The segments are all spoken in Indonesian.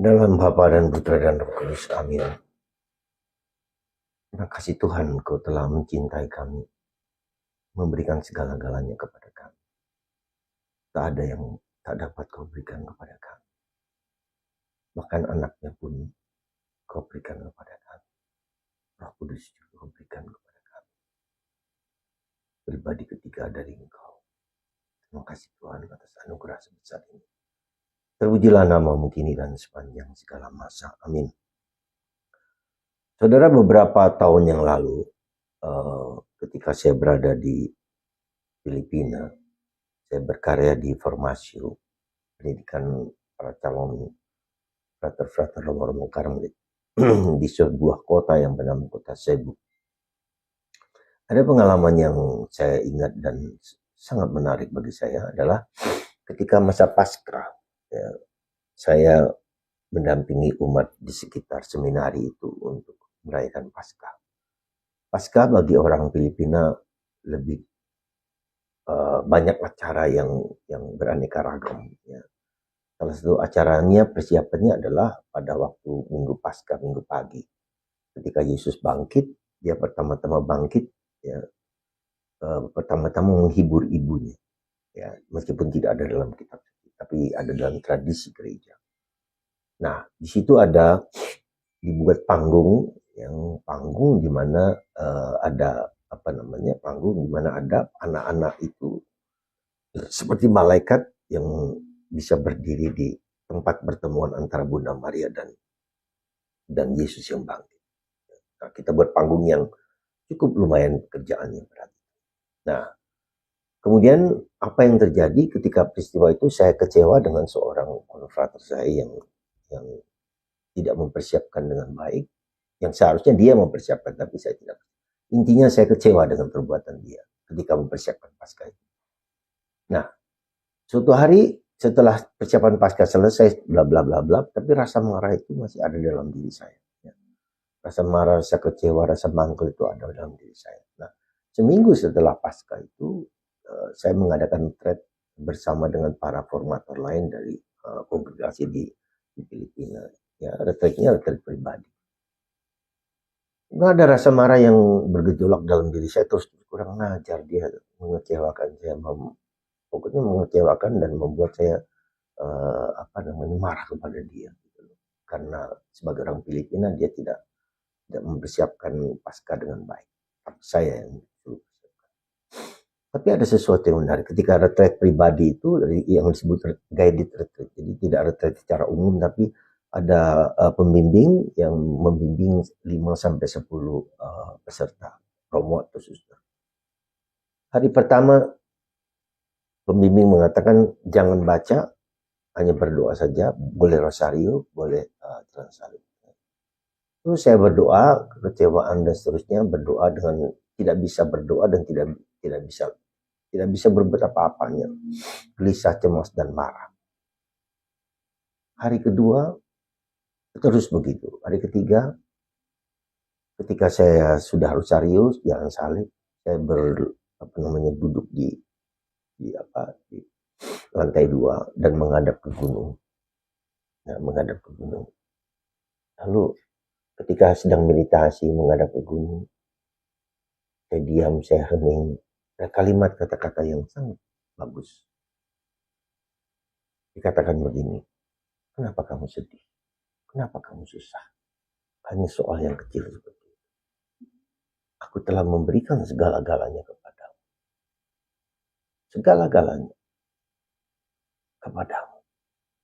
Dalam Bapa dan Putra dan Roh Kudus. Amin. Terima kasih Tuhan, Kau telah mencintai kami, memberikan segala-galanya kepada kami. Tak ada yang tak dapat Kau berikan kepada kami. Bahkan anaknya pun Kau berikan kepada kami. Roh Kudus juga Kau berikan kepada kami. Pribadi ketiga dari Engkau. Terima kasih Tuhan atas anugerah sebesar ini. Terpujilah namamu kini dan sepanjang segala masa. Amin. Saudara, beberapa tahun yang lalu, ketika saya berada di Filipina, saya berkarya di Formasio, pendidikan para calon frater-frater Romo Karmelit di sebuah kota yang bernama kota Cebu. Ada pengalaman yang saya ingat dan sangat menarik bagi saya adalah ketika masa Paskah, ya, saya mendampingi umat di sekitar seminari itu untuk merayakan Paskah. Paskah bagi orang Filipina lebih banyak acara yang beraneka ragam. Ya. Salah satu acaranya, persiapannya adalah pada waktu Minggu Paskah, Minggu pagi. Ketika Yesus bangkit, dia pertama-tama bangkit, ya, pertama-tama menghibur ibunya. Ya, meskipun tidak ada dalam kitab, tapi ada dalam tradisi gereja. Nah, di situ ada dibuat panggung, yang panggung di mana ada panggung di mana ada anak-anak itu seperti malaikat yang bisa berdiri di tempat pertemuan antara Bunda Maria dan Yesus yang bangkit. Nah, kita buat panggung yang cukup lumayan pekerjaannya berat. Nah, kemudian apa yang terjadi ketika peristiwa itu, saya kecewa dengan seorang konfrater saya yang tidak mempersiapkan dengan baik, yang seharusnya dia mempersiapkan tapi saya tidak. Intinya saya kecewa dengan perbuatan dia ketika mempersiapkan Paskah itu. Nah, suatu hari setelah persiapan Paskah selesai, bla bla bla bla, tapi rasa marah itu masih ada dalam diri saya. Ya. Rasa marah, rasa kecewa, rasa mangkel itu ada dalam diri saya. Nah, seminggu setelah Paskah itu, saya mengadakan thread bersama dengan para formator lain dari kongregasi di Filipina. Ya, retreatnya retreat pribadi. Nggak ada rasa marah yang bergejolak dalam diri saya, terus kurang ngajar dia, mengecewakan saya, pokoknya mengecewakan dan membuat saya marah kepada dia. Karena sebagai orang Filipina dia tidak mempersiapkan Paskah dengan baik. Saya yang mempersiapkan. Tapi ada sesuatu yang menarik ketika retreat pribadi itu, yang disebut guided retreat. Jadi tidak retreat secara umum, tapi ada pembimbing yang membimbing 5-10 peserta, romo atau suster. Hari pertama pembimbing mengatakan jangan baca, hanya berdoa saja, boleh rosario, boleh jalan salib. Terus saya berdoa, kekecewaan dan seterusnya, berdoa dengan tidak bisa berdoa dan tidak bisa berbuat apa-apanya, gelisah, cemas dan marah. Hari kedua terus begitu. Hari ketiga, ketika saya sudah rosario, jalan salib, saya duduk di lantai 2 dan menghadap ke gunung. Nah, menghadap ke gunung. Lalu ketika sedang meditasi menghadap ke gunung, saya diam, saya hening. Ada kalimat kata-kata yang sangat bagus. Dikatakan begini, kenapa kamu sedih? Kenapa kamu susah? Hanya soal yang kecil seperti itu. Aku telah memberikan segala-galanya kepadamu. Segala-galanya kepadamu.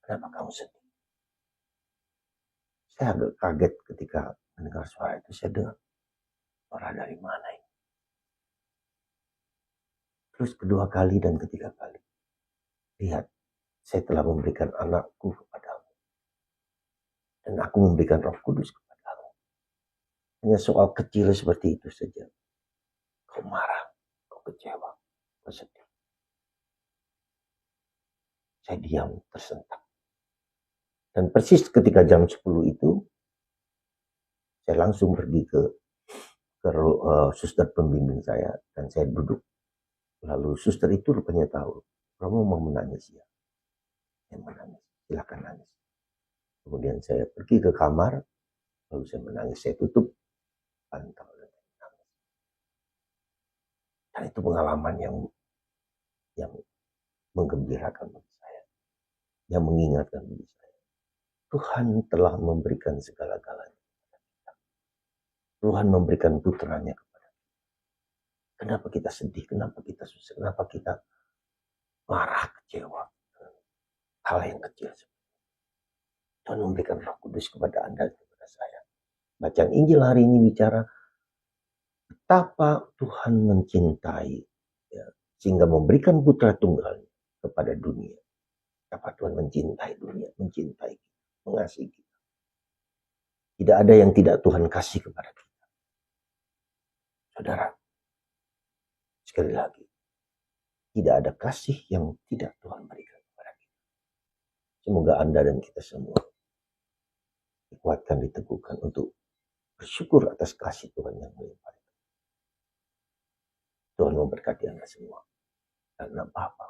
Kenapa kamu sedih? Saya agak kaget ketika mendengar suara itu. Saya dengar, suara dari mana ini? Terus kedua kali dan ketiga kali. Lihat, saya telah memberikan anakku kepadamu. Dan aku memberikan Roh Kudus kepadamu. Hanya soal kecil seperti itu saja. Kau marah, kau kecewa, kau sedih. Saya diam, tersentak. Dan persis ketika jam 10 itu, saya langsung pergi ke suster pembimbing saya. Dan saya duduk. Lalu suster itu rupanya tahu, kamu mau menangis ya? Saya menangis, silakan nangis. Kemudian Kemudian saya pergi ke kamar, lalu saya menangis, saya tutup bantal dan menangis. Dan itu pengalaman yang menggembirakan bagi saya, yang mengingatkan bagi saya. Tuhan telah memberikan segala-galanya. Tuhan memberikan putranya kepada kita. Kenapa kita sedih? Kenapa kita susah? Kenapa kita marah, kecewa? Hal yang kecil. Tuhan memberikan Roh Kudus kepada Anda dan kepada saya. Bacaan Injil hari ini bicara betapa Tuhan mencintai, ya, sehingga memberikan putra tunggal kepada dunia. Betapa Tuhan mencintai dunia, mencintai kita, mengasihi kita. Tidak ada yang tidak Tuhan kasih kepada kita. Saudara, sekali lagi, tidak ada kasih yang tidak Tuhan berikan kepada kita. Semoga Anda dan kita semua dikuatkan, diteguhkan untuk bersyukur atas kasih Tuhan yang melimpah. Tuhan memberkati Anda semua. Karena Bapa,